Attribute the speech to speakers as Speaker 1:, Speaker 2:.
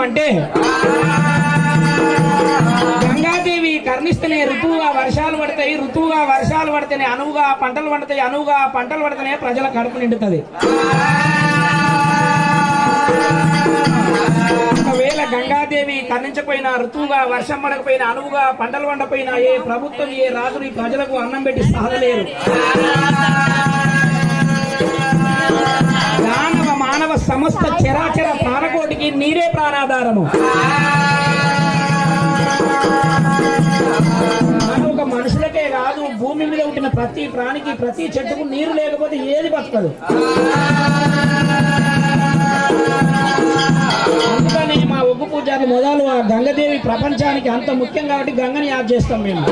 Speaker 1: అంటే గంగాదేవి కర్ణిస్తేనే ఋతువుగా వర్షాలు పడతాయి, ఋతువుగా వర్షాలు పడితేనే అనువుగా పంటలు పడతాయి, అనువుగా పంటలు పడితేనే ప్రజల కడుపు నిండుతుంది. ఒకవేళ గంగాదేవి కర్ణించకపోయినా, ఋతువుగా వర్షం పడకపోయినా, అనువుగా పంటలు పండపోయినా ఏ ప్రభుత్వం ఏ రాజులు ఈ ప్రజలకు అన్నం పెట్టి సాధలేరు. మానవ సమస్త చరాచర ప్రాణకోటికి నీరే ప్రాణాధారము. ఒక మనుషులకే కాదు, భూమి మీద ఉంటున్న ప్రతి ప్రాణికి ప్రతి చెట్టుకు నీరు లేకపోతే ఏది బతకదు. అందుకని మా ఒగ్గు పూజారి మొదలు ఆ గంగదేవి ప్రపంచానికి అంత ముఖ్యం కాబట్టి గంగని యాద్ చేస్తాం మేము.